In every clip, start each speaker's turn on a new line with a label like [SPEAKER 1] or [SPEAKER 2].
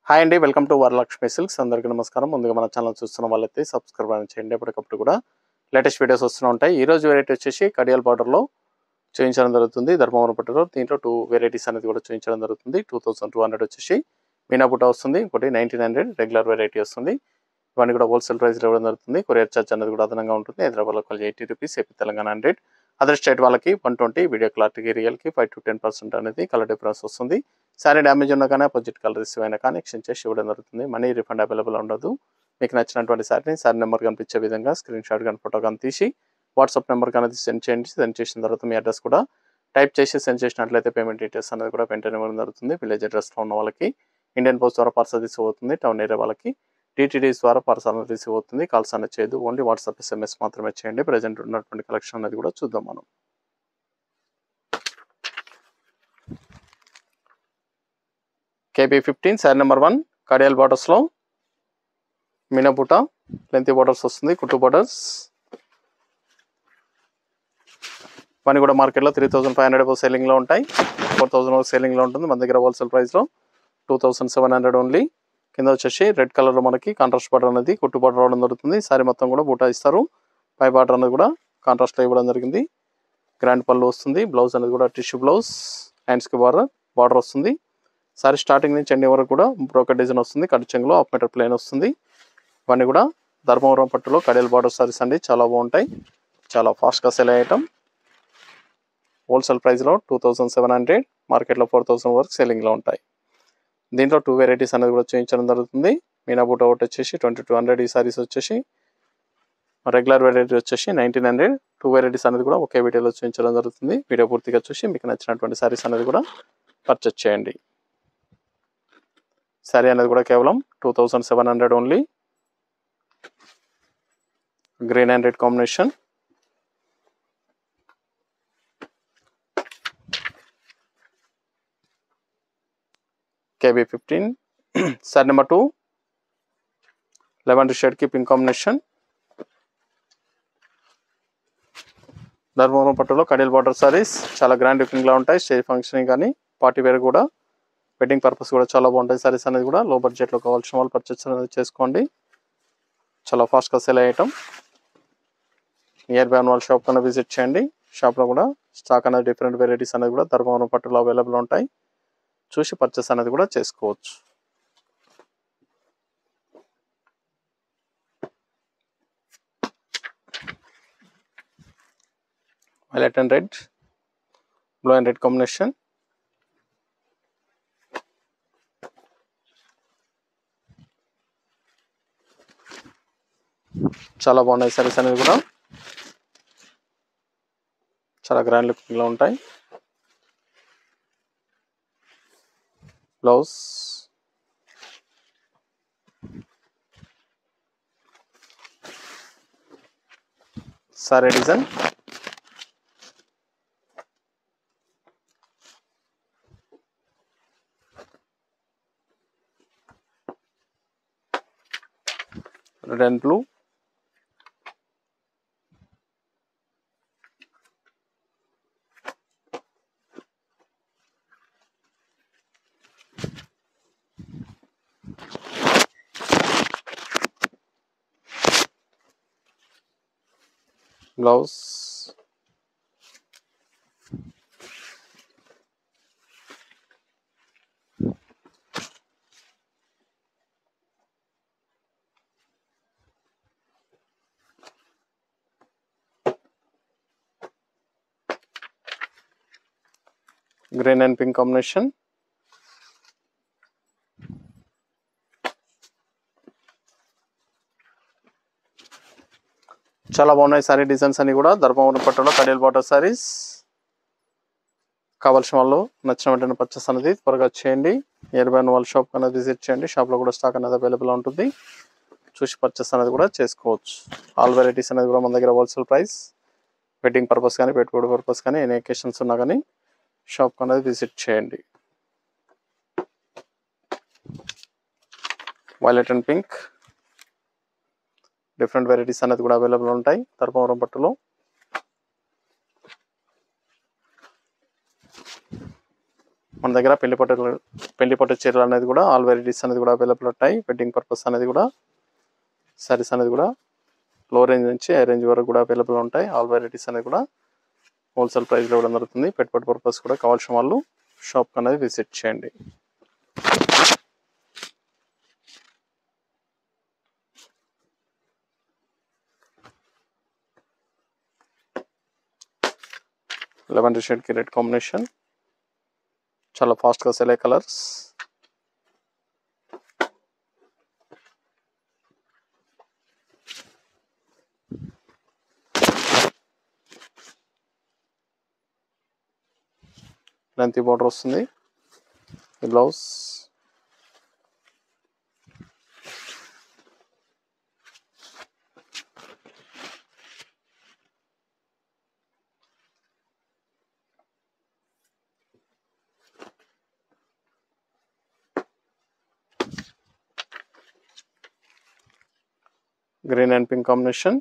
[SPEAKER 1] Hi అండి, welcome to Varalakshmi silks. అందరికీ నమస్కారం. ముందుగా మన ఛానల్ చూస్తున్న వాళ్ళైతే సబ్స్క్రైబ్ చేయండి. ఎప్పటికప్పుడు కూడా లేటెస్ట్ వీడియోస్ వస్తూ ఉంటాయి. ఈ రోజు వెరైటీ వచ్చేసి కడియాల్ బార్డర్లో చూపించడం జరుగుతుంది. ధర్మవరం పట్టులో దీంట్లో 2 వెరైటీస్ అనేది కూడా చూపించడం జరుగుతుంది. 2200 వచ్చేసి మీనా బుట్ట వస్తుంది, ఇంకోటి 1900 రెగ్యులర్ వెరైటీ వస్తుంది. ఇవన్నీ కూడా హోల్సేల్ ప్రైస్ ఇవ్వడం జరుగుతుంది. కొరియర్ చార్జ్ అనేది కూడా అదనంగా ఉంటుంది. హైదరాబాద్లో 80 rupees, AP Telangana 100, other state వాళ్ళకి 120, వీడియో క్లారిటీకి రియల్కి 5 to 10% అనేది కలర్ డిఫరెన్స్ వస్తుంది. సారీ డ్యామేజ్ ఉన్నా కానీ అపోజిట్ కలర్ రిసీవ్ అయినా కానీ ఎక్స్చేంజ్ చేసి ఇవ్వడం జరుగుతుంది. మనీ రిఫండ్ అవైలబుల్ ఉండదు. మీకు నచ్చినటువంటి సారీని సారీ నెంబర్ కనిపించే విధంగా స్క్రీన్ షాట్ కానీ ఫోటో కానీ తీసి వాట్సాప్ నెంబర్ అనేది సెండ్ చేయండి. సెండ్ చేసిన తర్వాత మీ అడ్రస్ కూడా టైప్ చేసి సెండ్ చేసినట్లయితే పేమెంట్ డీటెయిల్స్ అనేది కూడా వెంటనే ఇవ్వడం జరుగుతుంది. విలేజ్ అడ్రస్లో ఉన్న వాళ్ళకి ఇండియన్ పోస్ట్ ద్వారా పార్సల్ రిసీవ్ అవుతుంది. టౌన్ ఏరియా వాళ్ళకి టీటీడీస్ ద్వారా పార్సల్ రిసీవ్ అవుతుంది. కాల్స్ అనేది చేయదు, ఓన్లీ వాట్సాప్ SMS మాత్రమే చేయండి. ప్రజెంట్ ఉన్నటువంటి కలెక్షన్ అనేది కూడా చూద్దాం మనం. KB15 శారీ నెంబర్ 1 కడియాల్ బార్డర్స్లో మీనా బుట్ట లెంతీ బార్డర్స్ వస్తుంది, కుట్టు బార్డర్స్. పని కూడా మార్కెట్లో 3500 సెల్లింగ్లో ఉంటాయి, 4000 సెల్లింగ్లో ఉంటుంది. మన దగ్గర హోల్సేల్ ప్రైస్లో 2700 ఓన్లీ. కింద వచ్చేసి రెడ్ కలర్లో మనకి కాంట్రాస్ట్ బార్డర్ అనేది కుట్టు బార్డర్ రావడం జరుగుతుంది. సారీ మొత్తం కూడా బూటా ఇస్తారు. పై బార్డర్ అనేది కూడా కాంట్రాస్ట్లో ఇవ్వడం జరిగింది. గ్రాండ్ పళ్ళు వస్తుంది. బ్లౌజ్ అనేది కూడా టిష్యూ బ్లౌజ్, హ్యాండ్స్కి బార్డర్ వస్తుంది. సారీ స్టార్టింగ్ నుంచి ఎండింగ్ వరకు కూడా బ్రోకెట్ డిజైన్ వస్తుంది. కట్ చెంగులో హాఫ్ మీటర్ ప్లేన్ వస్తుంది. ఇవన్నీ కూడా ధర్మవరం పట్టులో కడియాల్ బార్డర్ సారీస్ అండి, చాలా బాగుంటాయి. చాలా ఫాస్ట్గా సెల్ అయ్యటం. హోల్సేల్ ప్రైస్లో 2700, మార్కెట్లో 4000 వరకు సెల్లింగ్లో ఉంటాయి. దీంట్లో 2 వెరైటీస్ అనేది కూడా చూపించడం జరుగుతుంది. మీనా బూట ఒకటి వచ్చేసి 2200, ఈ సారీస్ వచ్చేసి రెగ్యులర్ వెరైటీ వచ్చేసి 1900. 2 వెరైటీస్ అనేది కూడా ఒకే వీడియోలో చూపించడం జరుగుతుంది. వీడియో పూర్తిగా చూసి మీకు నచ్చినటువంటి సారీస్ అనేది కూడా పర్చేస్ చేయండి. సారీ అనేది కూడా కేవలం 2700 only. Green and red combination. KB15 sari number 2 lavender షేడ్కి పింక్ కాంబినేషన్. ధర్మవరం పట్టులో కడియాల్ బార్డర్ సారీస్ చాలా గ్రాండ్ లుకింగ్లా ఉంటాయి. స్టేజ్ ఫంక్షన్ కానీ పార్టీ వేర్ కూడా వెడ్డింగ్ పర్పస్ కూడా చాలా బాగుంటాయి. సారీస్ అనేది కూడా లో బడ్జెట్లో కావాల్సిన వాళ్ళు పర్చేస్ అనేది చేసుకోండి. చాలా ఫాస్ట్గా సెల్ అయ్యటం. నియర్ బై వాళ్ళ షాప్ కన్నా విజిట్ చేయండి. షాప్లో కూడా స్టాక్ అనేది డిఫరెంట్ వెరైటీస్ అనేది కూడా ధర్మవరం పట్టులో అవైలబుల్ ఉంటాయి. చూసి పర్చేస్ అనేది కూడా చేసుకోవచ్చు. Violet and red, blue and red combination. చాలా బాగున్నాయి సారీస్ అనేది కూడా, చాలా గ్రాండ్ లుకింగ్లో ఉంటాయి. Blouse, sorry design, red and blue, blouse, green and pink combination. చాలా బాగున్నాయి సారీ డిజైన్స్ అన్ని కూడా ధర్మవరం పట్టులో కడియాల్ బార్డర్ సారీస్. కావాల్సిన వాళ్ళు నచ్చిన వెంటనే పర్చేస్ అనేది త్వరగా చేయండి. నియర్ బై వాళ్ళ షాప్ అనేది విజిట్ చేయండి. షాప్లో కూడా స్టాక్ అనేది అవైలబుల్ ఉంటుంది. చూసి పర్చేస్ అనేది కూడా చేసుకోవచ్చు. ఆల్ వెరైటీస్ అనేది కూడా మన దగ్గర హోల్సేల్ ప్రైస్. వెడ్డింగ్ పర్పస్ కానీ పెట్టుబడి పర్పస్ కానీ ఎనీ అకేషన్స్ ఉన్నా కానీ షాప్ అనేది విజిట్ చేయండి. Violet and pink, different varieties అనేది కూడా అవైలబుల్ ఉంటాయి ధర్మవరం పట్టులో. మన దగ్గర పెళ్లిపట్టు చీరలు అనేది కూడా ఆల్ వెరైటీస్ అనేది కూడా అవైలబుల్ ఉంటాయి. వెడ్డింగ్ పర్పస్ అనేది కూడా సారీస్ అనేది కూడా లో రేంజ్ నుంచి హై రేంజ్ వరకు కూడా అవైలబుల్ ఉంటాయి. ఆల్ వెరైటీస్ అనేది కూడా హోల్సేల్ ప్రైస్లో ఇవ్వడం జరుగుతుంది. పెట్టుబడి పర్పస్ కూడా కావాల్సిన వాళ్ళు షాప్ అనేది విజిట్ చేయండి. లెవెండర్ షేడ్ కి రెడ్ కాంబినేషన్, చాలా ఫాస్ట్ గా సెల్ అయ్యే కలర్స్. లెంత్ బార్డర్ వస్తుంది. Blouse green and pink combination,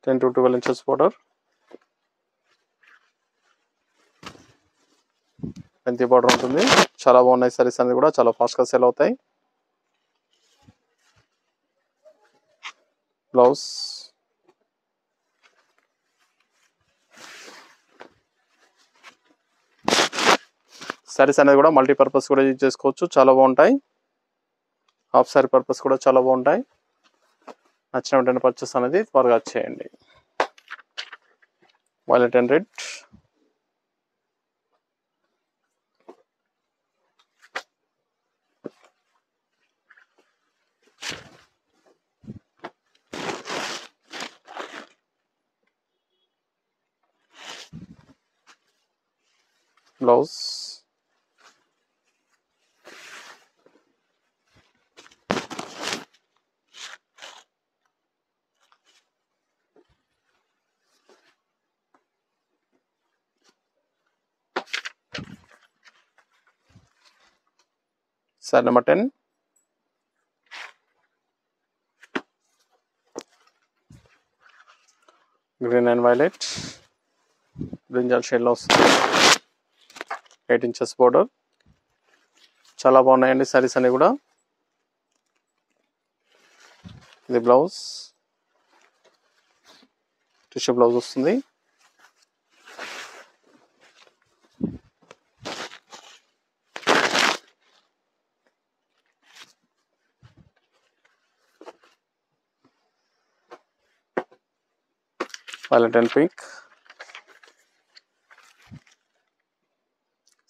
[SPEAKER 1] 10 to 12 inches border. Length border ఉంటుంది. చాలా బాగున్నాయి సారీస్ అనేది కూడా చాలా ఫాస్ట్ గా సేల్ అవుతాయి. బ్లౌజ్ సారీస్ అనేది కూడా మల్టీపర్పస్ కూడా యూజ్ చేసుకోవచ్చు, చాలా బాగుంటాయి. హాఫ్ సారీ పర్పస్ కూడా చాలా బాగుంటాయి. నచ్చిన వెంటనే పర్చేస్ అనేది త్వరగా చేయండి. Violet and red, blouse sorry number 10 green and violet brinjal shade లో వస్తుంది. 8 inches బోర్డర్, చాలా బాగున్నాయండి సారీస్ అన్ని కూడా. ఇది బ్లౌజ్, టిష్యూ బ్లౌజ్ వస్తుంది. Violet and pink,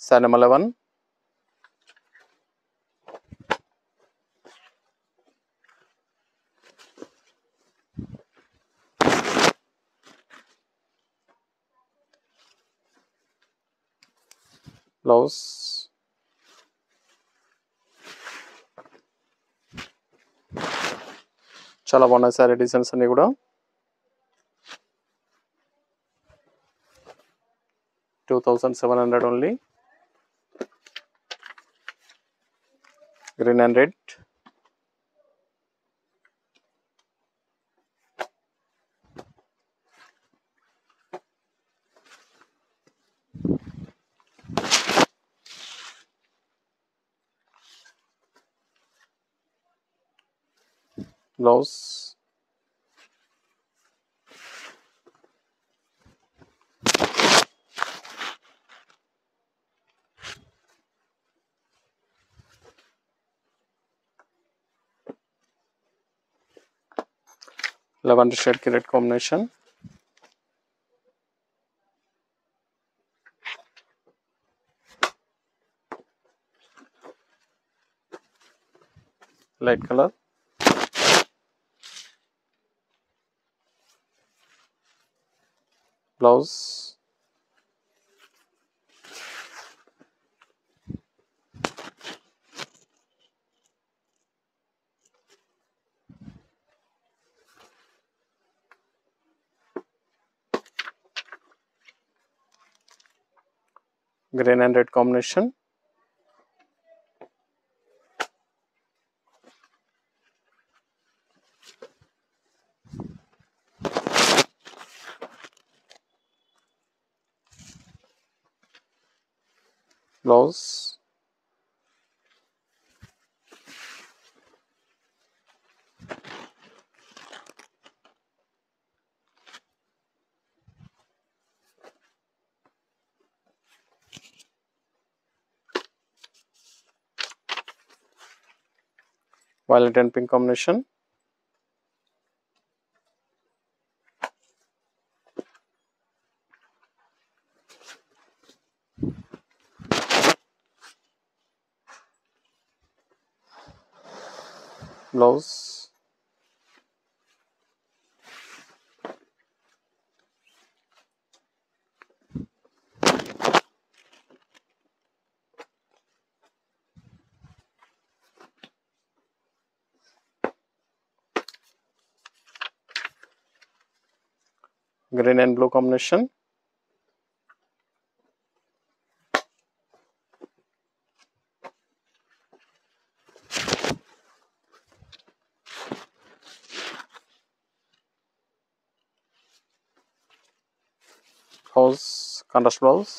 [SPEAKER 1] sari number 11 blouse చాలా బాగున్నాయి సారీ డిజైన్స్ అన్ని కూడా. 2700 only. Green and red, blouse lavender shade కి red combination, light colour, blouse green and red combination, blouse, violet and pink combination, blouse, green and blue combination, blouse, contrast blouse,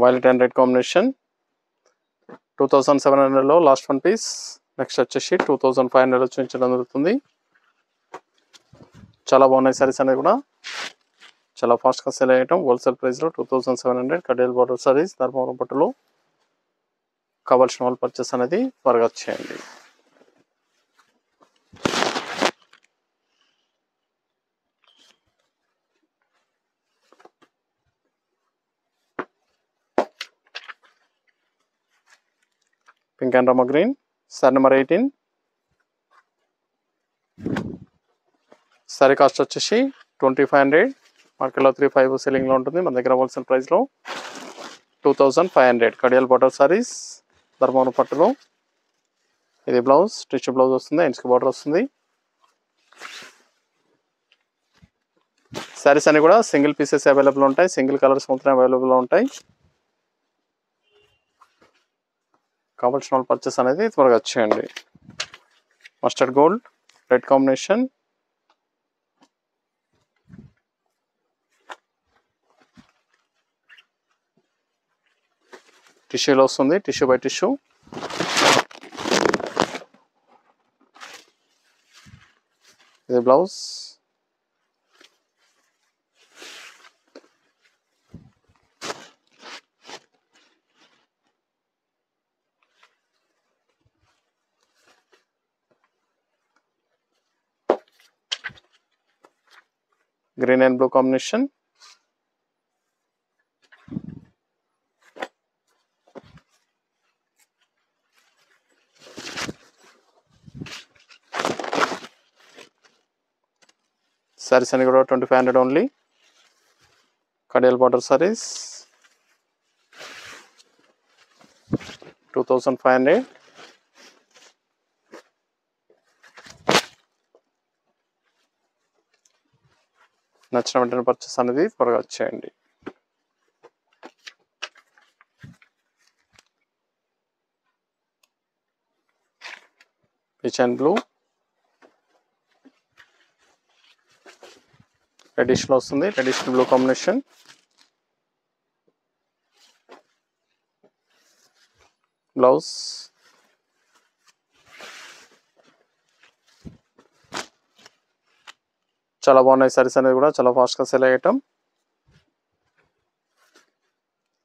[SPEAKER 1] violet and red combination, 2700లో last one piece. Next వచ్చేసి 2500 చూపించడం జరుగుతుంది. చాలా బాగున్నాయి సారీస్ అనేది కూడా, చాలా ఫాస్ట్గా సేల్ అయ్యటం. హోల్సేల్ ప్రైస్లో 2700 కడియల్ బార్డర్ సారీస్ ధర్మవరం పట్టులో. కావాల్సిన వాళ్ళు పర్చేస్ అనేది త్వరగా చేయండి. Pink and Rama green, sorry number 18. Sorry cost వచ్చేసి 2500. మార్కెట్లో 35 సెల్లింగ్లో ఉంటుంది. మన దగ్గర హోల్సేల్ ప్రైస్లో 2500 కడియల్ బార్డర్ సారీస్ ధర్మవరం పట్టులో. ఇది బ్లౌజ్, స్టిచ్ బ్లౌజ్ వస్తుంది, ఎండ్స్కి బార్డర్ వస్తుంది. సారీస్ అన్ని కూడా సింగిల్ పీసెస్ అవైలబుల్ ఉంటాయి, సింగిల్ కలర్స్ మాత్రమే అవైలబుల్ ఉంటాయి. కావాల్సిన వాళ్ళు పర్చేస్ అనేది త్వరగా చేయండి. మస్టర్డ్ గోల్డ్ రెడ్ కాంబినేషన్, టిష్యూలో వస్తుంది, టిష్యూ బై టిష్యూ. ఇది blouse, green and blue combination, saris అన్ని కూడా 2500 ఓన్లీ. కడియల్ బార్డర్ సారీస్ 2500. నచ్చిన వెంటనే పర్చేస్ అనేది త్వరగా వచ్చేయండి. పీచ్ అండ్ బ్లూ, రెడిష్లో వస్తుంది, రెడిష్ బ్లూ కాంబినేషన్. బ్లౌజ్, చాలా బాగున్నాయి సారీస్ అనేది కూడా, చాలా ఫాస్ట్గా సేల్ అయ్యటం.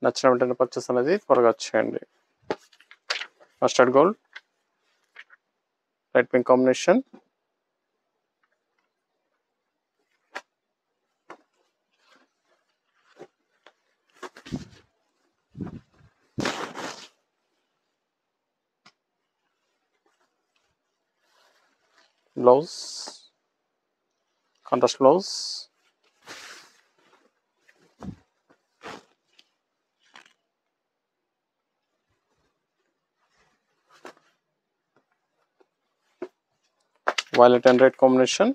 [SPEAKER 1] నచ్చిన వెంటనే పర్చేస్ అనేది త్వరగా వచ్చేయండి. Mustard gold red pink combination, blouse, contrast blouse, violet and red combination,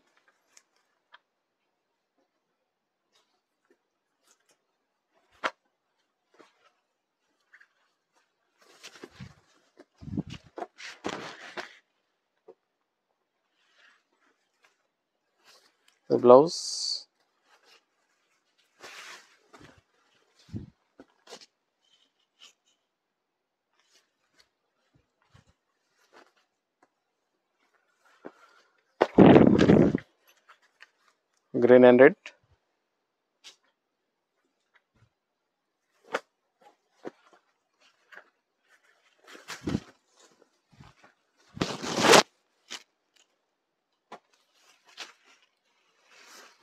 [SPEAKER 1] The blouse, green and red,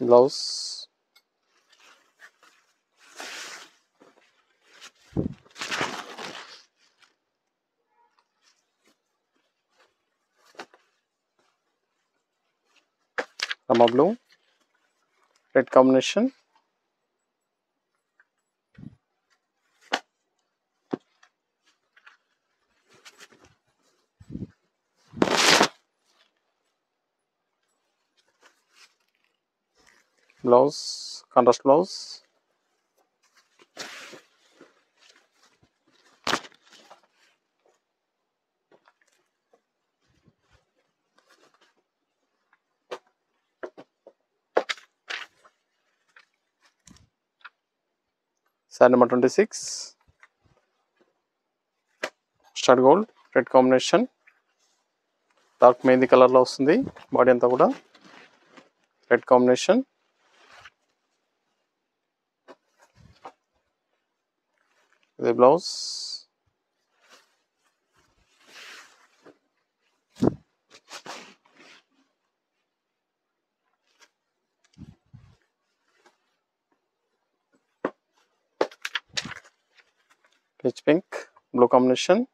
[SPEAKER 1] blouse, Rama blue, red combination, blouse, contrast blouse, saree number 26, mustard gold, red combination, dark mehndi colour లో వస్తుంది. Body అంతా కూడా red combination, ఇది blouse, peach pink blue combination,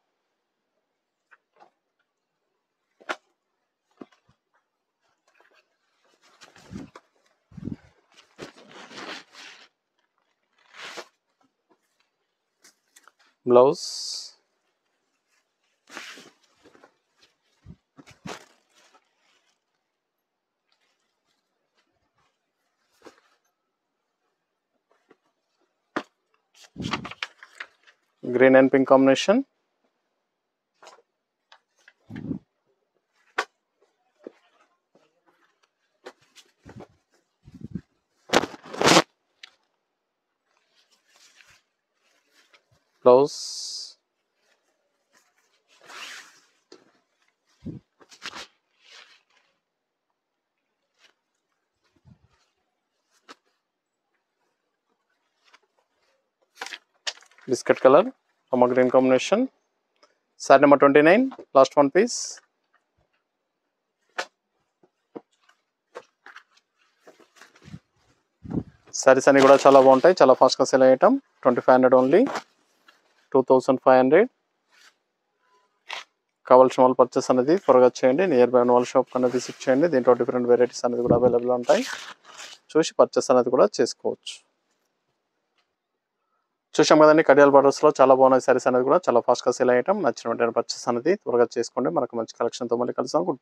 [SPEAKER 1] blouse, green and pink combination, blouse, biscuit color, Rama green combination, saree number 29, last one piece. Saris అన్ని కూడా చాలా బాగుంటాయి, చాలా ఫాస్ట్గా సెల్ అయ్యటం. 2500 ఓన్లీ, 2500. కావాల్సిన వాళ్ళు పర్చేస్ అనేది త్వరగా చేయండి. నియర్ బై వాళ్ళ షాప్ కన్నా విజిట్ చేయండి. దీంట్లో డిఫరెంట్ వెరైటీస్ అనేది కూడా అవైలబుల్ ఉంటాయి, చూసి పర్చేస్ అనేది కూడా చేసుకోవచ్చు. చూసాం కదండి, కడియాల్ బార్డర్స్లో చాలా బాగున్నాయి సారీస్ అనేది కూడా చాలా ఫాస్ట్గా సెల్ అయ్యటం. నచ్చిన వెంటనే పర్చేస్ అనేది త్వరగా చేసుకోండి. మనకు మంచి కలెక్షన్తో మళ్ళీ కలుస్తాం.